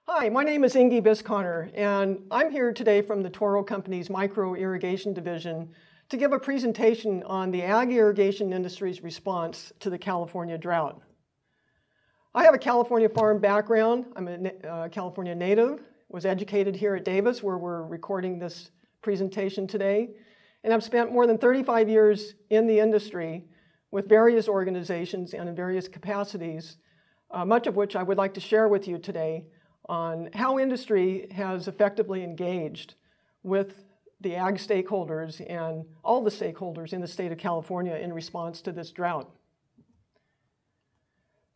Hi, my name is Inge Bisconer, and I'm here today from the Toro Company's Micro-Irrigation Division to give a presentation on the ag irrigation industry's response to the California drought. I have a California farm background. I'm a California native, was educated here at Davis, where we're recording this presentation today, and I've spent more than 35 years in the industry with various organizations and in various capacities, much of which I would like to share with you today on how industry has effectively engaged with the ag stakeholders and all the stakeholders in the state of California in response to this drought.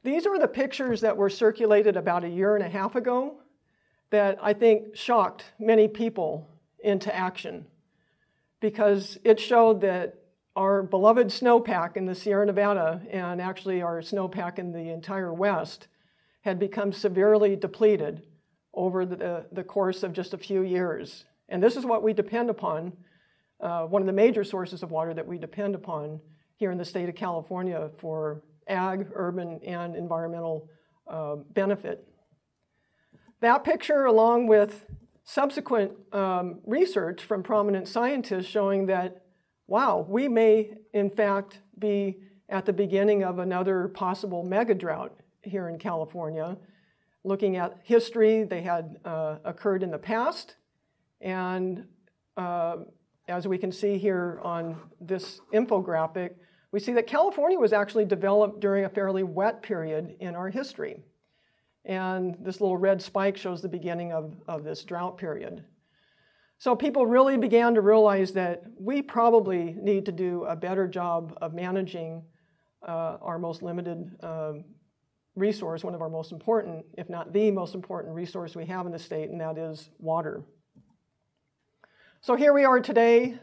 These are the pictures that were circulated about a year and a half ago that I think shocked many people into action, because it showed that our beloved snowpack in the Sierra Nevada, and actually our snowpack in the entire West, had become severely depleted over the course of just a few years. And this is what we depend upon, one of the major sources of water that we depend upon here in the state of California for ag, urban, and environmental benefit. That picture, along with subsequent research from prominent scientists showing that, wow, we may in fact be at the beginning of another possible mega drought here in California. Looking at history, they had occurred in the past, and as we can see here on this infographic, we see that California was actually developed during a fairly wet period in our history. And this little red spike shows the beginning of this drought period. So people really began to realize that we probably need to do a better job of managing our most limited resource, one of our most important, if not the most important resource we have in the state, and that is water. So here we are today.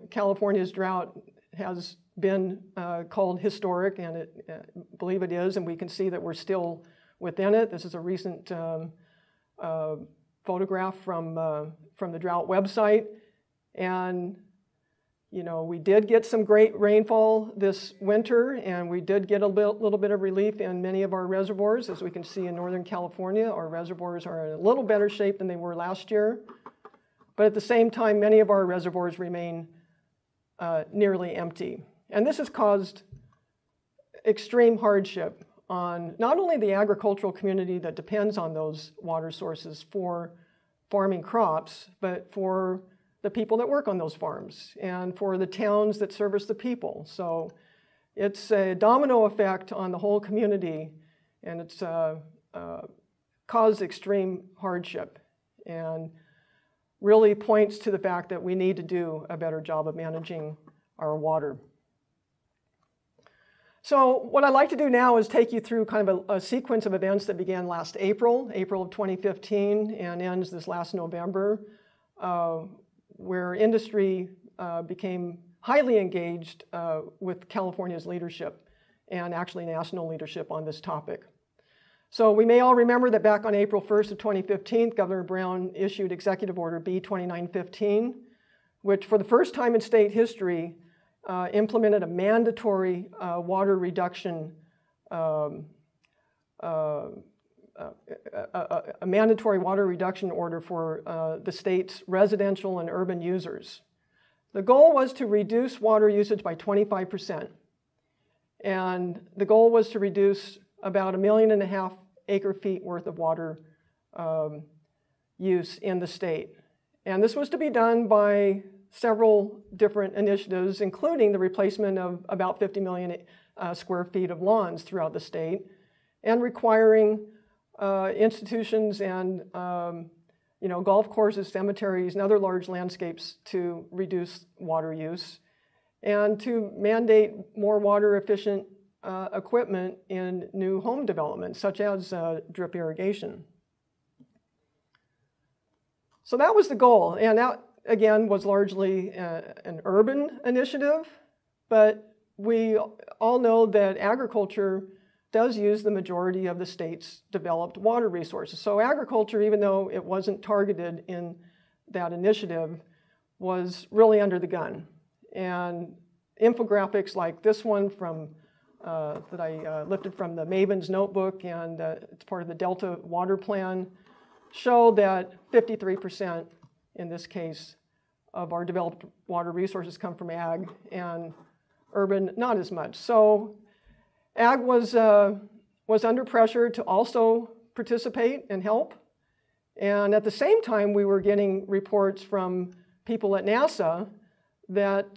California's drought has been called historic, and I believe it is, and we can see that we're still within it. This is a recent photograph from the drought website, and you know, we did get some great rainfall this winter, and we did get a little bit of relief in many of our reservoirs. As we can see in Northern California, our reservoirs are in a little better shape than they were last year. But at the same time, many of our reservoirs remain nearly empty. And this has caused extreme hardship on not only the agricultural community that depends on those water sources for farming crops, but for the people that work on those farms and for the towns that service the people. So it's a domino effect on the whole community, and it's caused extreme hardship and really points to the fact that we need to do a better job of managing our water. So what I'd like to do now is take you through kind of a sequence of events that began last April of 2015, and ends this last November, where industry became highly engaged with California's leadership and actually national leadership on this topic. So we may all remember that back on April 1st of 2015, Governor Brown issued Executive Order B-2915, which for the first time in state history implemented a mandatory water reduction a mandatory water reduction order for the state's residential and urban users. The goal was to reduce water usage by 25%. And the goal was to reduce about 1.5 million acre-feet worth of water use in the state. And this was to be done by several different initiatives, including the replacement of about 50 million square feet of lawns throughout the state, and requiring institutions and golf courses, cemeteries, and other large landscapes to reduce water use, and to mandate more water-efficient equipment in new home development, such as drip irrigation. So that was the goal, and that, again, was largely an urban initiative, but we all know that agriculture does use the majority of the state's developed water resources. So agriculture, even though it wasn't targeted in that initiative, was really under the gun. And infographics like this one from that I lifted from the Maven's notebook, and it's part of the Delta Water Plan, show that 53% in this case of our developed water resources come from ag, and urban not as much. So ag was under pressure to also participate and help. And at the same time, we were getting reports from people at NASA that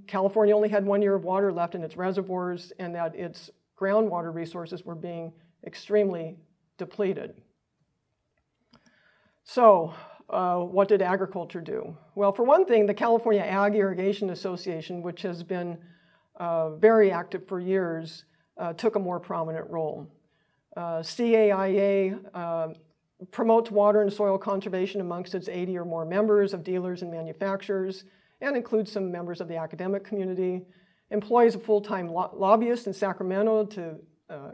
California only had 1 year of water left in its reservoirs and that its groundwater resources were being extremely depleted. So what did agriculture do? Well, for one thing, the California Ag Irrigation Association, which has been very active for years, took a more prominent role. CAIA promotes water and soil conservation amongst its 80 or more members of dealers and manufacturers, and includes some members of the academic community, employs a full-time lobbyist in Sacramento to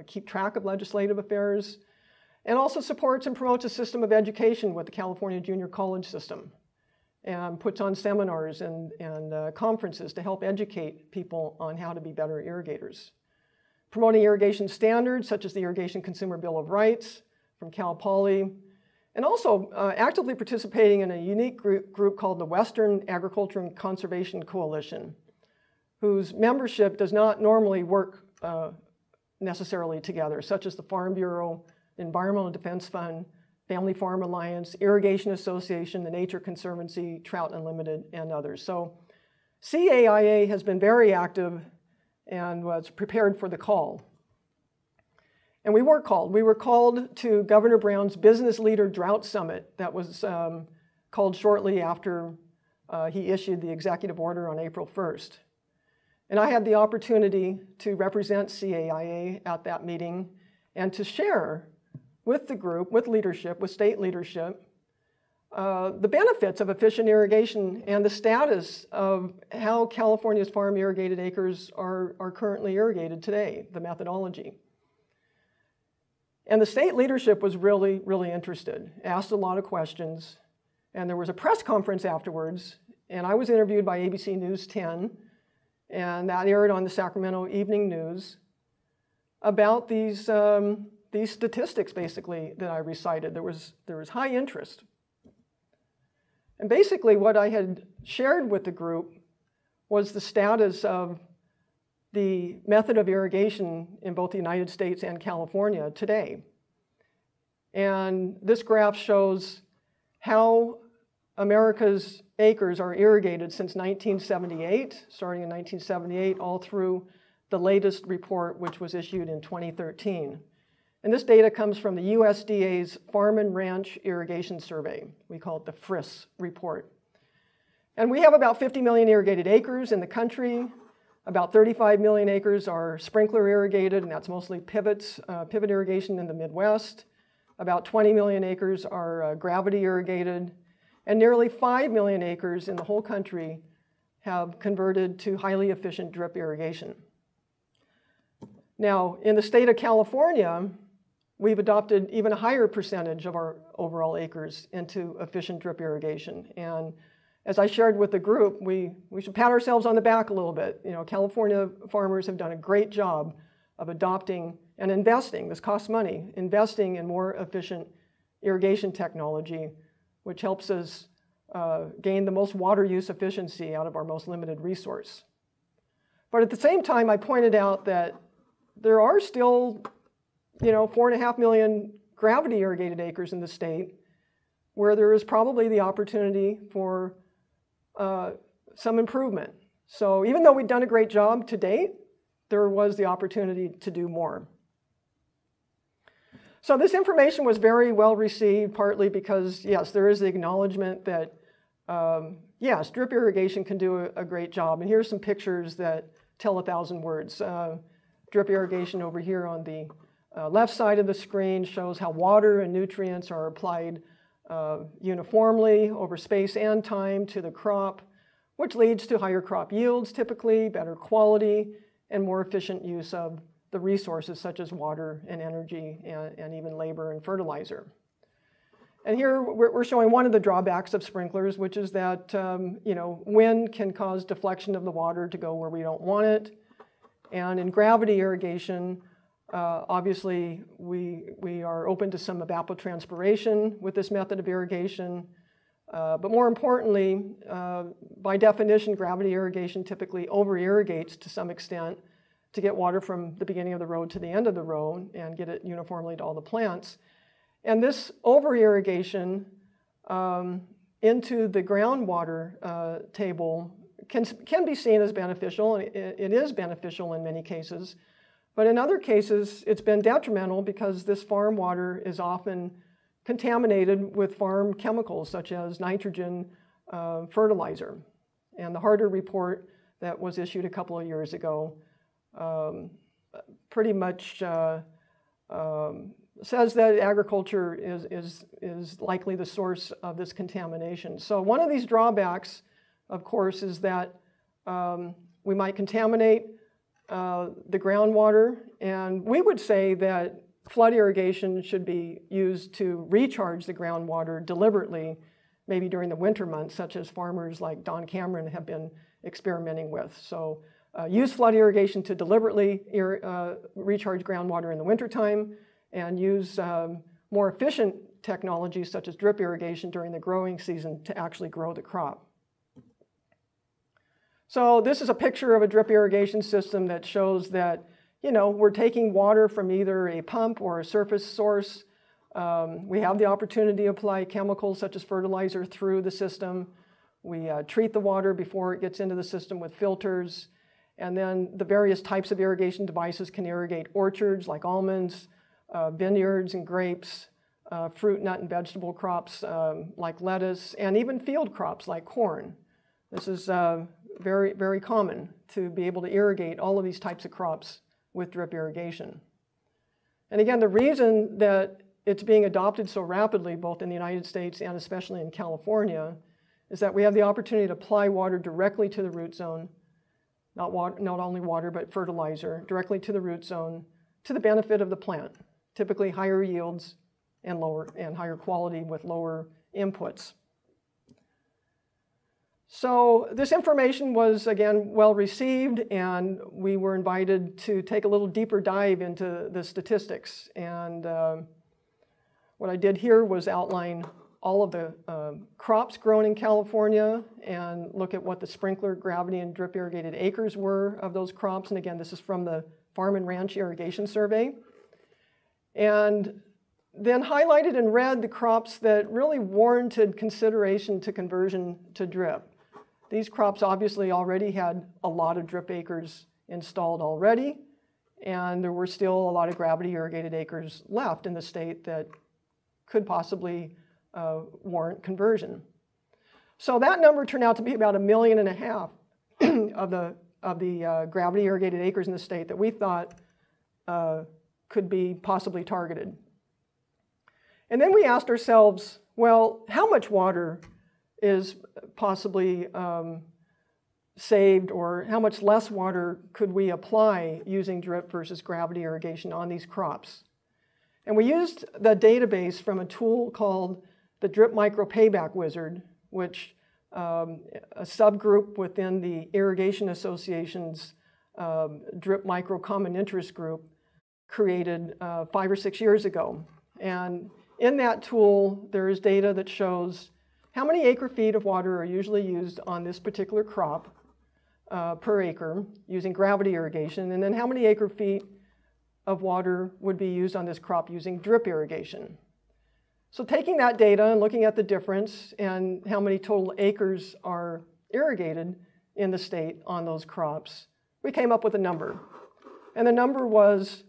keep track of legislative affairs, and also supports and promotes a system of education with the California Junior College system, and puts on seminars and conferences to help educate people on how to be better irrigators. Promoting irrigation standards, such as the Irrigation Consumer Bill of Rights from Cal Poly, and also actively participating in a unique group called the Western Agriculture and Conservation Coalition, whose membership does not normally work necessarily together, such as the Farm Bureau, Environmental Defense Fund, Family Farm Alliance, Irrigation Association, the Nature Conservancy, Trout Unlimited, and others. So CAIA has been very active and was prepared for the call. And we were called. We were called to Governor Brown's Business Leader Drought Summit that was called shortly after he issued the executive order on April 1st. And I had the opportunity to represent CAIA at that meeting and to share with the group, with leadership, with state leadership, the benefits of efficient irrigation and the status of how California's farm irrigated acres are currently irrigated today, the methodology. And the state leadership was really, really interested, asked a lot of questions, and there was a press conference afterwards, and I was interviewed by ABC News 10, and that aired on the Sacramento Evening News about these statistics, basically, that I recited. There was high interest. And basically what I had shared with the group was the status of the method of irrigation in both the United States and California today. And this graph shows how America's acres are irrigated since 1978, starting in 1978, all through the latest report, which was issued in 2013. And this data comes from the USDA's Farm and Ranch Irrigation Survey. We call it the FRIS report. And we have about 50 million irrigated acres in the country. About 35 million acres are sprinkler irrigated, and that's mostly pivot irrigation in the Midwest. About 20 million acres are gravity irrigated, and nearly 5 million acres in the whole country have converted to highly efficient drip irrigation. Now, in the state of California, we've adopted even a higher percentage of our overall acres into efficient drip irrigation. And as I shared with the group, we should pat ourselves on the back a little bit. You know, California farmers have done a great job of adopting and investing, this costs money, investing in more efficient irrigation technology, which helps us gain the most water use efficiency out of our most limited resource. But at the same time, I pointed out that there are still, 4.5 million gravity irrigated acres in the state where there is probably the opportunity for some improvement. So even though we've done a great job to date, there was the opportunity to do more. So this information was very well received, partly because, yes, there is the acknowledgement that, yes, drip irrigation can do a great job. And here's some pictures that tell 1,000 words. Drip irrigation over here on the left side of the screen shows how water and nutrients are applied uniformly over space and time to the crop, which leads to higher crop yields typically, better quality, and more efficient use of the resources such as water and energy and even labor and fertilizer. And here we're showing one of the drawbacks of sprinklers, which is that wind can cause deflection of the water to go where we don't want it. And in gravity irrigation, Obviously, we are open to some evapotranspiration with this method of irrigation. But more importantly, by definition, gravity irrigation typically over-irrigates to some extent to get water from the beginning of the row to the end of the row and get it uniformly to all the plants. And this over-irrigation into the groundwater table can be seen as beneficial. It is beneficial in many cases. But in other cases, it's been detrimental because this farm water is often contaminated with farm chemicals such as nitrogen fertilizer. And the Harder report that was issued a couple of years ago pretty much says that agriculture is likely the source of this contamination. So one of these drawbacks, of course, is that we might contaminate the groundwater, and we would say that flood irrigation should be used to recharge the groundwater deliberately, maybe during the winter months, such as farmers like Don Cameron have been experimenting with. So use flood irrigation to deliberately recharge groundwater in the wintertime, and use more efficient technologies such as drip irrigation during the growing season to actually grow the crop. So this is a picture of a drip irrigation system that shows that, you know, we're taking water from either a pump or a surface source. We have the opportunity to apply chemicals such as fertilizer through the system. We treat the water before it gets into the system with filters. And then the various types of irrigation devices can irrigate orchards like almonds, vineyards and grapes, fruit, nut, and vegetable crops like lettuce, and even field crops like corn. This is very, very common to be able to irrigate all of these types of crops with drip irrigation. And again, the reason that it's being adopted so rapidly, both in the United States and especially in California, is that we have the opportunity to apply water directly to the root zone, not only water, but fertilizer, directly to the root zone, to the benefit of the plant, typically higher yields and higher quality with lower inputs. So this information was, again, well received, and we were invited to take a little deeper dive into the statistics. And what I did here was outline all of the crops grown in California and look at what the sprinkler, gravity, and drip irrigated acres were of those crops. And again, this is from the Farm and Ranch Irrigation Survey. And then highlighted in red the crops that really warranted consideration to conversion to drip. These crops obviously already had a lot of drip acres installed already, and there were still a lot of gravity irrigated acres left in the state that could possibly warrant conversion. So that number turned out to be about 1.5 million of the gravity irrigated acres in the state that we thought could be possibly targeted. And then we asked ourselves, well, how much water is possibly saved, or how much less water could we apply using drip versus gravity irrigation on these crops? And we used the database from a tool called the Drip Micro Payback Wizard, which a subgroup within the Irrigation Association's Drip Micro Common Interest Group created 5 or 6 years ago. And in that tool, there is data that shows how many acre feet of water are usually used on this particular crop per acre using gravity irrigation, and then how many acre feet of water would be used on this crop using drip irrigation. So taking that data and looking at the difference and how many total acres are irrigated in the state on those crops, we came up with a number. And the number was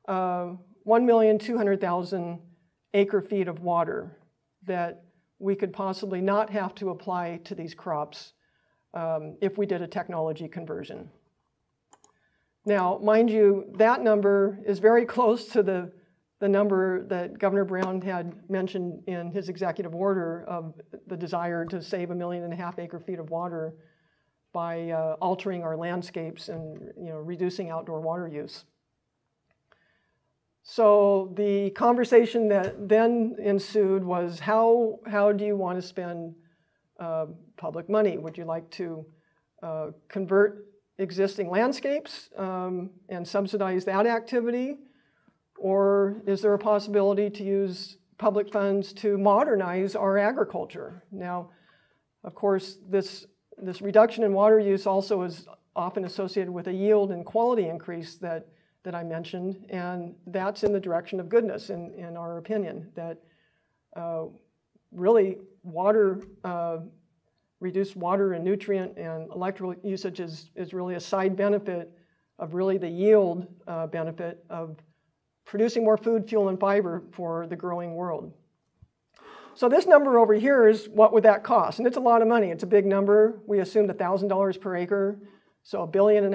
1,200,000 acre feet of water that we could possibly not have to apply to these crops if we did a technology conversion. Now, mind you, that number is very close to the number that Governor Brown had mentioned in his executive order of the desire to save 1.5 million acre feet of water by altering our landscapes and reducing outdoor water use. So the conversation that then ensued was, how do you want to spend public money? Would you like to convert existing landscapes and subsidize that activity? Or is there a possibility to use public funds to modernize our agriculture? Now, of course, this reduction in water use also is often associated with a yield and quality increase that I mentioned, and that's in the direction of goodness in our opinion, that really reduced water and nutrient and electrical usage is really a side benefit of really the yield benefit of producing more food, fuel, and fiber for the growing world. So this number over here is what would that cost? And it's a lot of money. It's a big number. We assumed $1,000 per acre, so $1.5 billion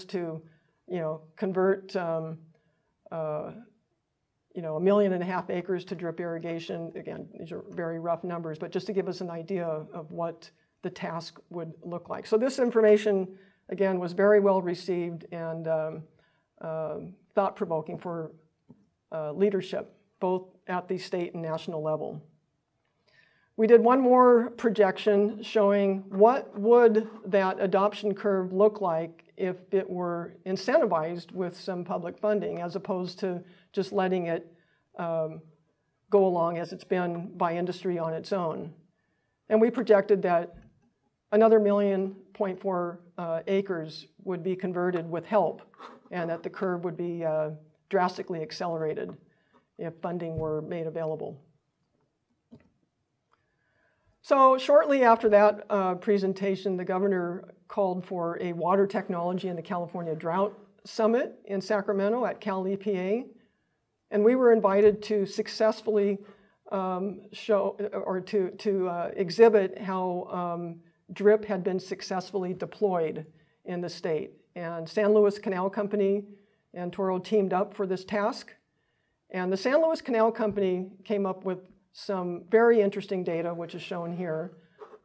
to, convert, 1.5 million acres to drip irrigation. Again, these are very rough numbers, but just to give us an idea of what the task would look like. So this information, again, was very well received and thought-provoking for leadership, both at the state and national level. We did one more projection showing what would that adoption curve look like if it were incentivized with some public funding, as opposed to just letting it go along as it's been by industry on its own. And we projected that another 1.4 million acres would be converted with help, and that the curve would be drastically accelerated if funding were made available. So shortly after that presentation, the governor called for a water technology in the California Drought Summit in Sacramento at Cal EPA. And we were invited to successfully exhibit how drip had been successfully deployed in the state. And San Luis Canal Company and Toro teamed up for this task. And the San Luis Canal Company came up with some very interesting data, which is shown here.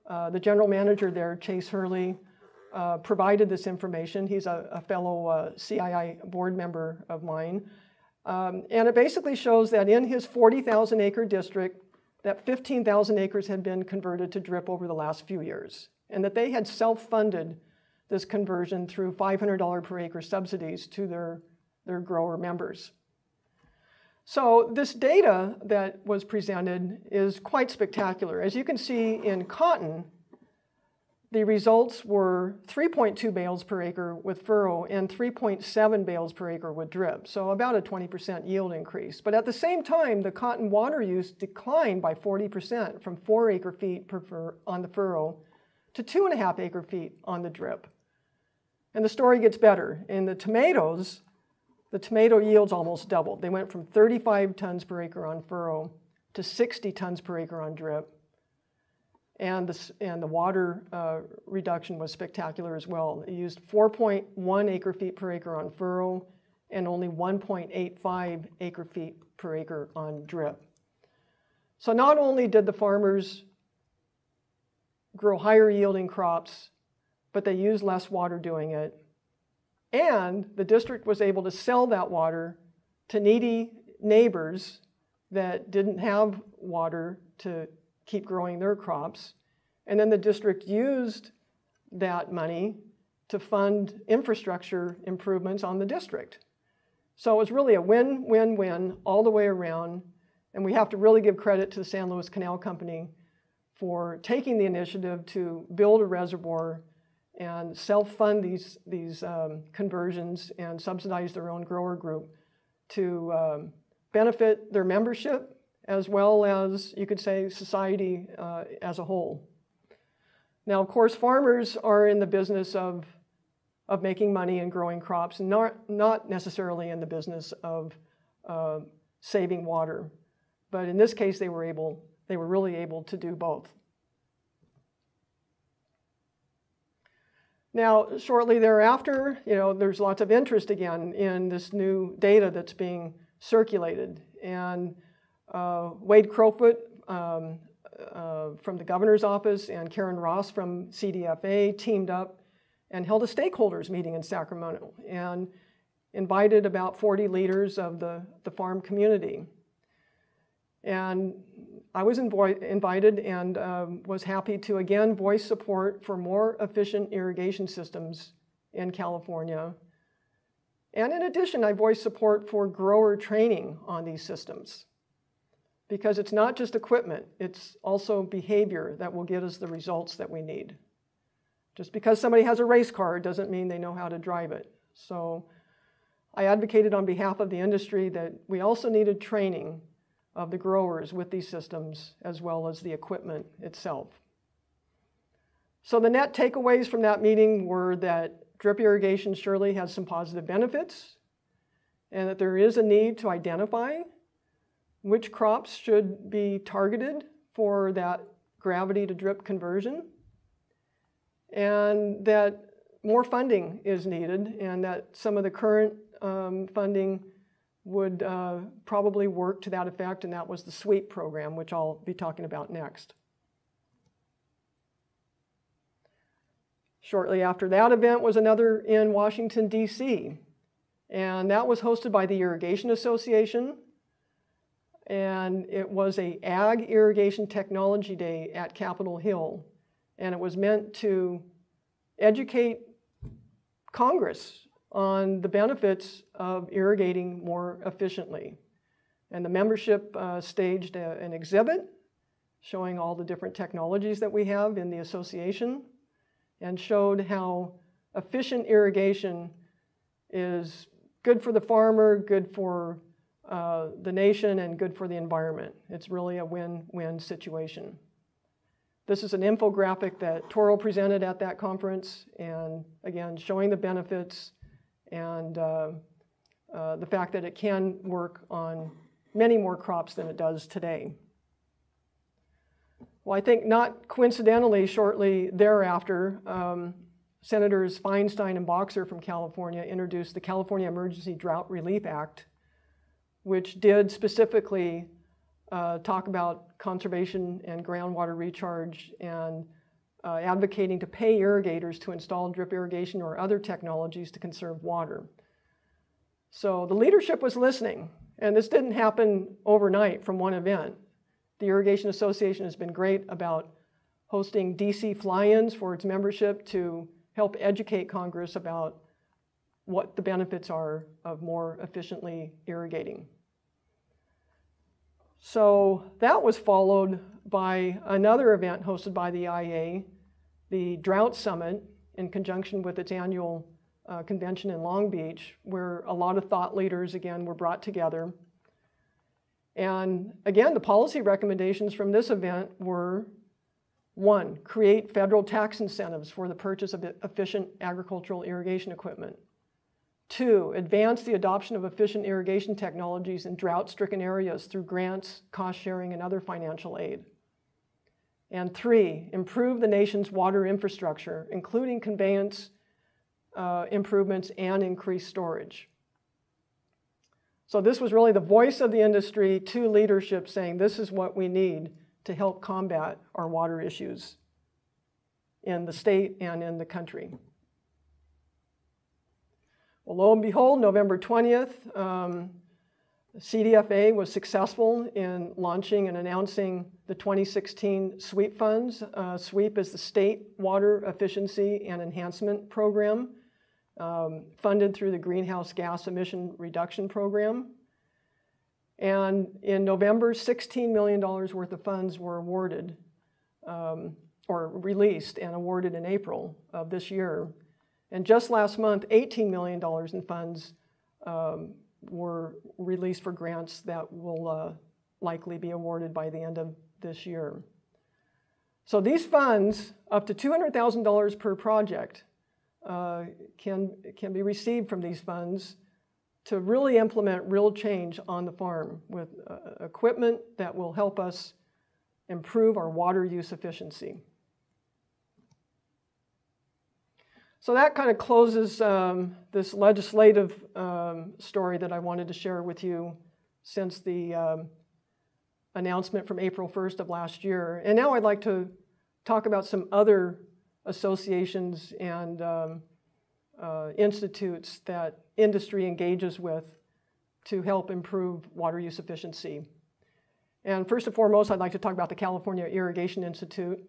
The general manager there, Chase Hurley, provided this information. He's a fellow CII board member of mine. And it basically shows that in his 40,000 acre district, that 15,000 acres had been converted to drip over the last few years, and that they had self-funded this conversion through $500 per acre subsidies to their grower members. So this data that was presented is quite spectacular. As you can see in cotton, the results were 3.2 bales per acre with furrow and 3.7 bales per acre with drip, so about a 20% yield increase. But at the same time, the cotton water use declined by 40% from 4 acre feet on the furrow to 2.5 acre feet on the drip. And the story gets better. In the tomatoes, the tomato yields almost doubled. They went from 35 tons per acre on furrow to 60 tons per acre on drip. And the water reduction was spectacular as well. It used 4.1 acre feet per acre on furrow and only 1.85 acre feet per acre on drip. So not only did the farmers grow higher yielding crops, but they used less water doing it. And the district was able to sell that water to needy neighbors that didn't have water to keep growing their crops. And then the district used that money to fund infrastructure improvements on the district. So it was really a win-win-win all the way around. And we have to really give credit to the San Luis Canal Company for taking the initiative to build a reservoir and self-fund these conversions and subsidize their own grower group to benefit their membership, as well as, you could say, society as a whole. Now, of course, farmers are in the business of making money and growing crops, and not necessarily in the business of saving water. But in this case, they were really able to do both. Now, shortly thereafter, there's lots of interest again in this new data that's being circulated. And Wade Crowfoot from the governor's office and Karen Ross from CDFA teamed up and held a stakeholders meeting in Sacramento and invited about 40 leaders of the farm community. And I was invited and was happy to again voice support for more efficient irrigation systems in California And in addition, I voiced support for grower training on these systems, because it's not just equipment, it's also behavior that will get us the results that we need. Just because somebody has a race car doesn't mean they know how to drive it. So I advocated on behalf of the industry that we also needed training of the growers with these systems as well as the equipment itself. So the net takeaways from that meeting were that drip irrigation surely has some positive benefits, and that there is a need to identify which crops should be targeted for that gravity to drip conversion, and that more funding is needed, and that some of the current funding would probably work to that effect, and that was the SWEEP program, which I'll be talking about next. Shortly after that event was another in Washington, D.C., and that was hosted by the Irrigation Association, and it was a Ag Irrigation Technology Day at Capitol Hill, and it was meant to educate Congress on the benefits of irrigating more efficiently. And the membership staged an exhibit showing all the different technologies that we have in the association, and showed how efficient irrigation is good for the farmer, good for the nation, and good for the environment. It's really a win-win situation. This is an infographic that Toro presented at that conference, and again, showing the benefits and the fact that it can work on many more crops than it does today. Well, I think not coincidentally, shortly thereafter, Senators Feinstein and Boxer from California introduced the California Emergency Drought Relief Act, which did specifically talk about conservation and groundwater recharge, and advocating to pay irrigators to install drip irrigation or other technologies to conserve water. So the leadership was listening, and this didn't happen overnight from one event. The Irrigation Association has been great about hosting DC fly-ins for its membership to help educate Congress about what the benefits are of more efficiently irrigating. So that was followed by another event hosted by the IA, the Drought Summit, in conjunction with its annual convention in Long Beach, where a lot of thought leaders, again, were brought together. And again, the policy recommendations from this event were: 1, create federal tax incentives for the purchase of efficient agricultural irrigation equipment. 2, advance the adoption of efficient irrigation technologies in drought-stricken areas through grants, cost sharing, and other financial aid. And 3, improve the nation's water infrastructure, including conveyance improvements and increased storage. So this was really the voice of the industry to leadership saying this is what we need to help combat our water issues in the state and in the country. Well, lo and behold, November 20th, CDFA was successful in launching and announcing the 2016 SWEEP funds. SWEEP is the State Water Efficiency and Enhancement Program, funded through the Greenhouse Gas Emission Reduction Program. And in November, $16 million worth of funds were awarded, or released and awarded in April of this year. And just last month, $18 million in funds were released for grants that will likely be awarded by the end of this year. So these funds, up to $200,000 per project, can be received from these funds to really implement real change on the farm with equipment that will help us improve our water use efficiency. So that kind of closes this legislative story that I wanted to share with you since the announcement from April 1st of last year. And now I'd like to talk about some other associations and institutes that industry engages with to help improve water use efficiency. And first and foremost, I'd like to talk about the California Irrigation Institute.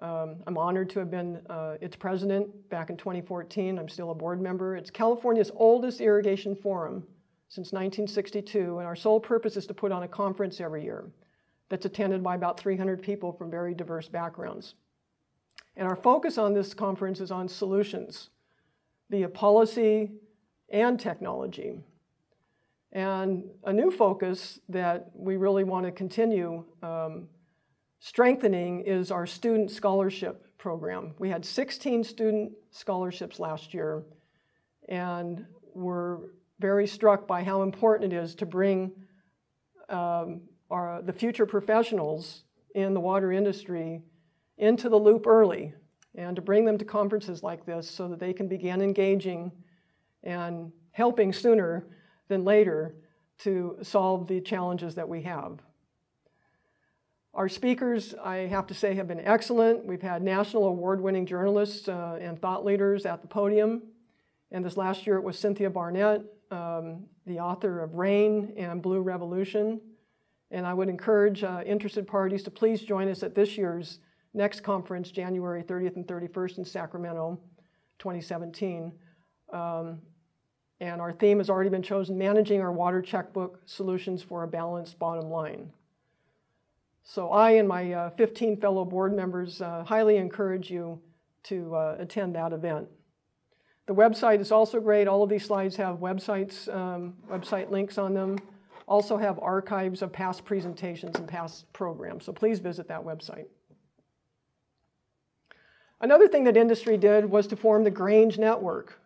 I'm honored to have been its president back in 2014. I'm still a board member. It's California's oldest irrigation forum since 1962, and our sole purpose is to put on a conference every year that's attended by about 300 people from very diverse backgrounds. And our focus on this conference is on solutions via policy and technology. And a new focus that we really want to continue strengthening is our student scholarship program. We had 16 student scholarships last year, and we're very struck by how important it is to bring the future professionals in the water industry into the loop early, and to bring them to conferences like this so that they can begin engaging and helping sooner than later to solve the challenges that we have. Our speakers, I have to say, have been excellent. We've had national award-winning journalists and thought leaders at the podium. And this last year it was Cynthia Barnett, the author of Rain and Blue Revolution. And I would encourage interested parties to please join us at this year's next conference, January 30th and 31st in Sacramento, 2017. And our theme has already been chosen, Managing Our Water Checkbook Solutions for a Balanced Bottom Line. So I and my 15 fellow board members highly encourage you to attend that event. The website is also great. All of these slides have website links on them. Also have archives of past presentations and past programs. So please visit that website. Another thing that industry did was to form the Grange Network.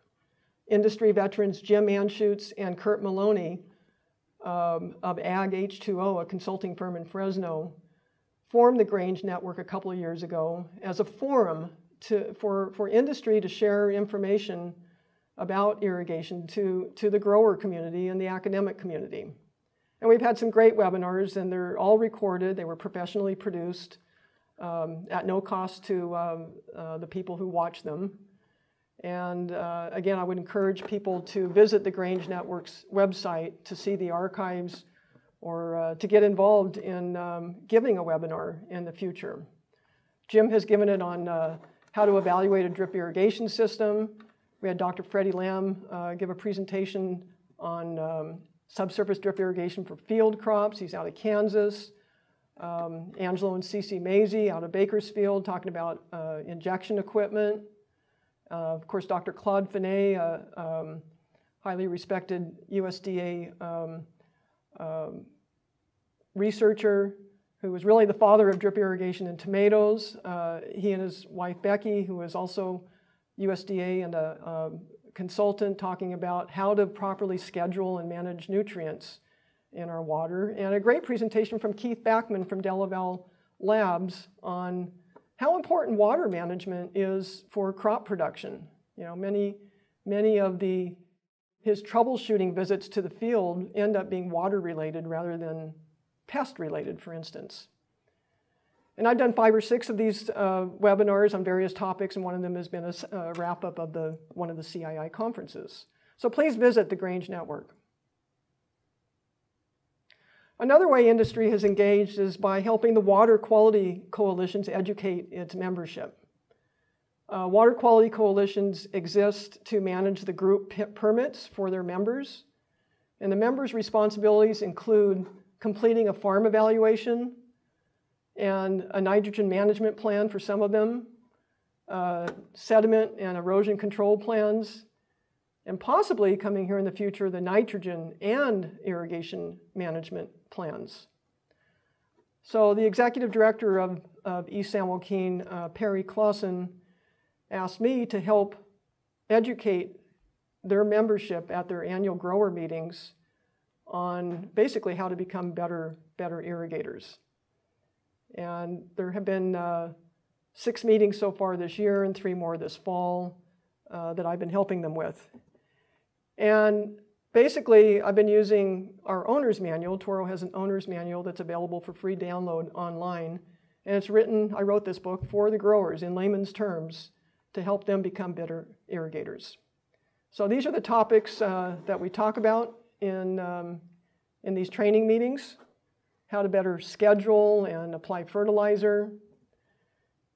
Industry veterans Jim Anschutz and Kurt Maloney of Ag H2O, a consulting firm in Fresno, formed the Grange Network a couple of years ago as a forum for industry to share information about irrigation to the grower community and the academic community. And we've had some great webinars, and they're all recorded. They were professionally produced at no cost to the people who watch them. And again, I would encourage people to visit the Grange Network's website to see the archives or to get involved in giving a webinar in the future. Jim has given it on how to evaluate a drip irrigation system. We had Dr. Freddie Lamb give a presentation on subsurface drip irrigation for field crops. He's out of Kansas. Angelo and Cece Mazie out of Bakersfield talking about injection equipment. Of course, Dr. Claude Finet, highly respected USDA researcher who was really the father of drip irrigation in tomatoes. He and his wife Becky, who is also USDA and a consultant, talking about how to properly schedule and manage nutrients in our water. And a great presentation from Keith Backman from Delaval Labs on how important water management is for crop production. You know, many of his troubleshooting visits to the field end up being water related rather than pest related, for instance. And I've done 5 or 6 of these webinars on various topics, and one of them has been a wrap-up of one of the CII conferences. So please visit the Grange Network. Another way industry has engaged is by helping the water quality coalitions educate its membership. Water quality coalitions exist to manage the group permits for their members, and the members' responsibilities include completing a farm evaluation and a nitrogen management plan for some of them, sediment and erosion control plans, and possibly coming here in the future, the nitrogen and irrigation management plans. So the executive director of East San Joaquin, Perry Clausen, asked me to help educate their membership at their annual grower meetings on basically how to become better irrigators. And there have been 6 meetings so far this year and 3 more this fall that I've been helping them with. And basically, I've been using our owner's manual. Toro has an owner's manual that's available for free download online. And it's written, I wrote this book for the growers in layman's terms to help them become better irrigators. So these are the topics that we talk about in these training meetings: how to better schedule and apply fertilizer,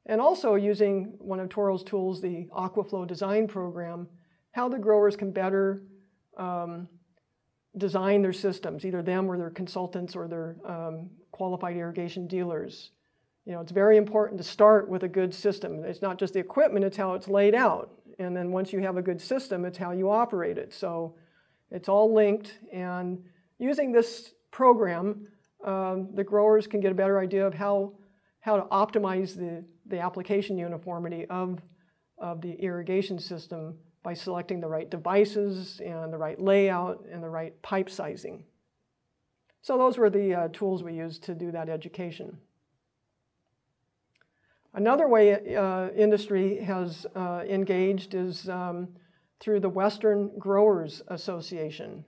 and also using one of Toro's tools, the AquaFlow design program, how the growers can better design their systems, either them or their consultants or their qualified irrigation dealers. You know, it's very important to start with a good system. It's not just the equipment, it's how it's laid out. And then once you have a good system, it's how you operate it. So it's all linked, and using this program, the growers can get a better idea of how to optimize the application uniformity of the irrigation system by selecting the right devices and the right layout and the right pipe sizing. So those were the tools we used to do that education. Another way industry has engaged is through the Western Growers Association.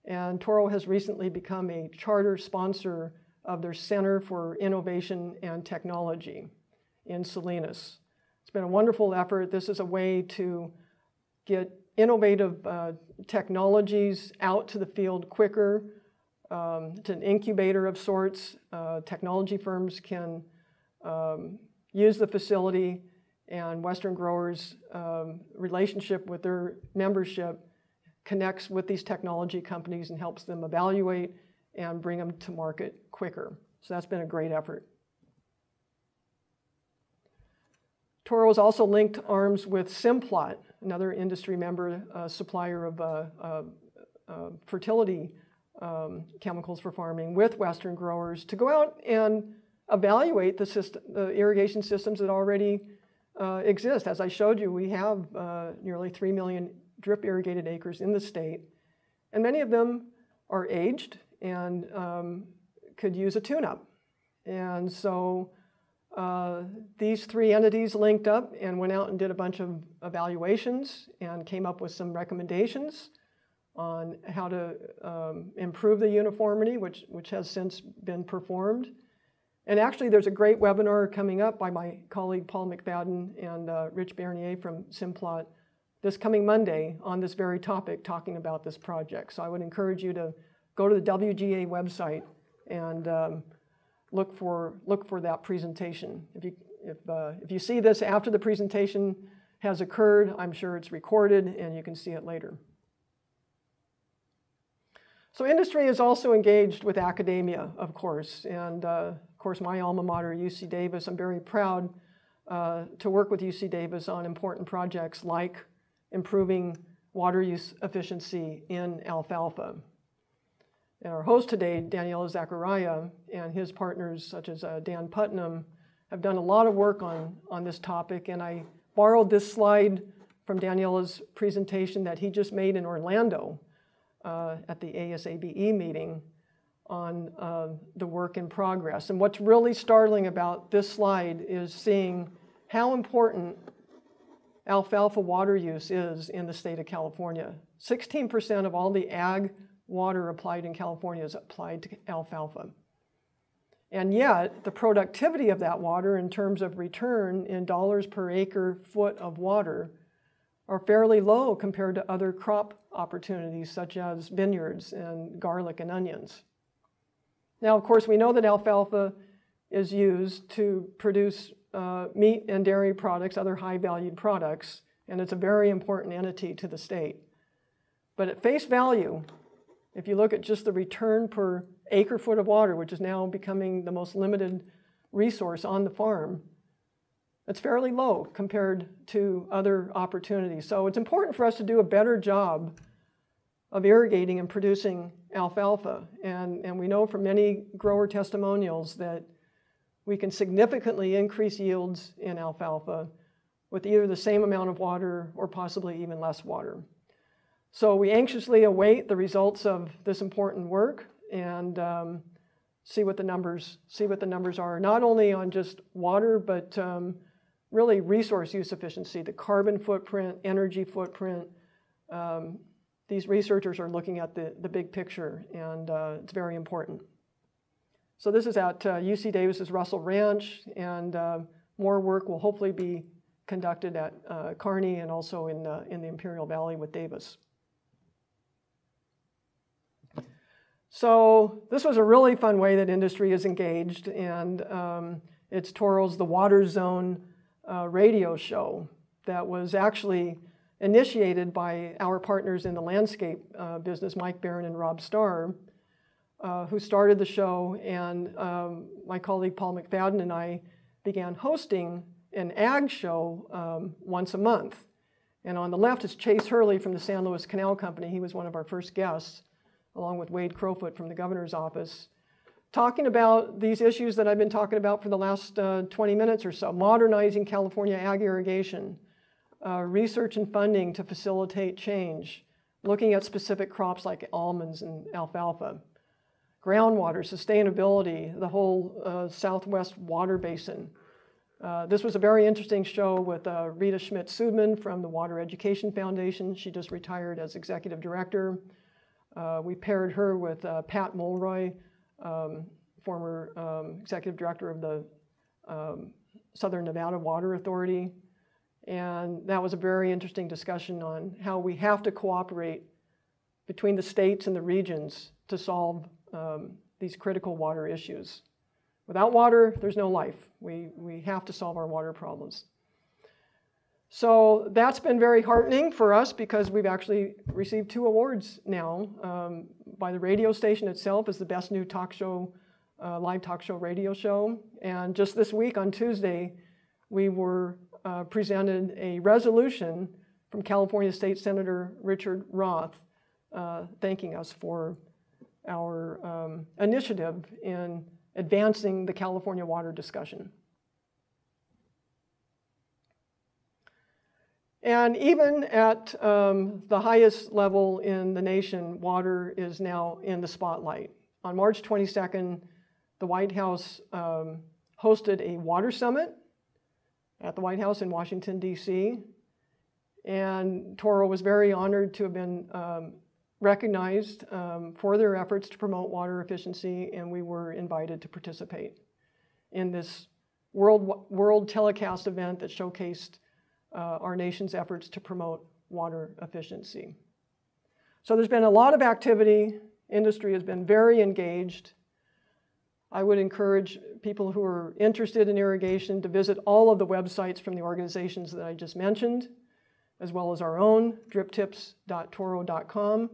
And Toro has recently become a charter sponsor of their Center for Innovation and Technology in Salinas. It's been a wonderful effort. This is a way to get innovative technologies out to the field quicker. It's an incubator of sorts. Technology firms can use the facility, and Western growers' relationship with their membership connects with these technology companies and helps them evaluate and bring them to market quicker. So that's been a great effort. Toro has also linked arms with Simplot, another industry member, supplier of fertility chemicals for farming, with Western growers to go out and evaluate the irrigation systems that already exist. As I showed you, we have nearly 3 million drip irrigated acres in the state, and many of them are aged and could use a tune-up. And so these three entities linked up and went out and did a bunch of evaluations and came up with some recommendations on how to improve the uniformity, which has since been performed. And actually, there's a great webinar coming up by my colleague Paul McFadden and Rich Bernier from Simplot this coming Monday on this very topic, talking about this project. So I would encourage you to go to the WGA website and look for that presentation. If you see this after the presentation has occurred, I'm sure it's recorded and you can see it later. So industry is also engaged with academia, of course, and of course my alma mater, UC Davis. I'm very proud to work with UC Davis on important projects like improving water use efficiency in alfalfa. And our host today, Daniela Zachariah, and his partners such as Dan Putnam have done a lot of work on this topic, and I borrowed this slide from Daniela's presentation that he just made in Orlando at the ASABE meeting on the work in progress. And what's really startling about this slide is seeing how important alfalfa water use is in the state of California. 16% of all the ag water applied in California is applied to alfalfa. And yet, the productivity of that water in terms of return in dollars per acre foot of water are fairly low compared to other crop opportunities such as vineyards and garlic and onions. Now, of course, we know that alfalfa is used to produce meat and dairy products, other high-valued products, and it's a very important entity to the state. But at face value, if you look at just the return per acre foot of water, which is now becoming the most limited resource on the farm, it's fairly low compared to other opportunities. So it's important for us to do a better job of irrigating and producing alfalfa. And we know from many grower testimonials that we can significantly increase yields in alfalfa with either the same amount of water or possibly even less water. So we anxiously await the results of this important work and see what the numbers are, not only on just water, but really resource use efficiency, the carbon footprint, energy footprint. These researchers are looking at the big picture, and it's very important. So this is at UC Davis's Russell Ranch, and more work will hopefully be conducted at Kearney and also in the Imperial Valley with Davis. So this was a really fun way that industry is engaged, and it's Toro's The Water Zone radio show that was actually initiated by our partners in the landscape business, Mike Barron and Rob Starr, who started the show, and my colleague Paul McFadden and I began hosting an ag show once a month. And on the left is Chase Hurley from the San Luis Canal Company. He was one of our first guests, along with Wade Crowfoot from the governor's office, talking about these issues that I've been talking about for the last 20 minutes or so: modernizing California ag irrigation, research and funding to facilitate change, looking at specific crops like almonds and alfalfa, groundwater, sustainability, the whole Southwest water basin. This was a very interesting show with Rita Schmidt-Sudman from the Water Education Foundation. She just retired as executive director. We paired her with Pat Mulroy, former executive director of the Southern Nevada Water Authority. And that was a very interesting discussion on how we have to cooperate between the states and the regions to solve these critical water issues. Without water, there's no life. We have to solve our water problems. So that's been very heartening for us, because we've actually received 2 awards now by the radio station itself as the best new talk show, live talk show radio show. And just this week on Tuesday, we were presented a resolution from California State Senator Richard Roth thanking us for our initiative in advancing the California water discussion. And even at the highest level in the nation, water is now in the spotlight. On March 22nd, the White House hosted a water summit at the White House in Washington, D.C. And Toro was very honored to have been recognized for their efforts to promote water efficiency, and we were invited to participate in this world telecast event that showcased our nation's efforts to promote water efficiency. So there's been a lot of activity. Industry has been very engaged. I would encourage people who are interested in irrigation to visit all of the websites from the organizations that I just mentioned, as well as our own, driptips.toro.com,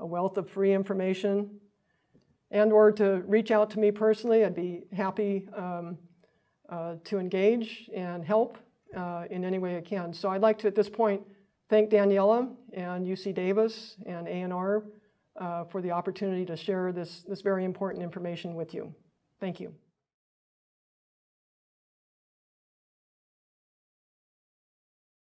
a wealth of free information, and/or to reach out to me personally. I'd be happy to engage and help in any way I can. So I'd like to, at this point, thank Daniela and UC Davis and A&R for the opportunity to share this very important information with you. Thank you.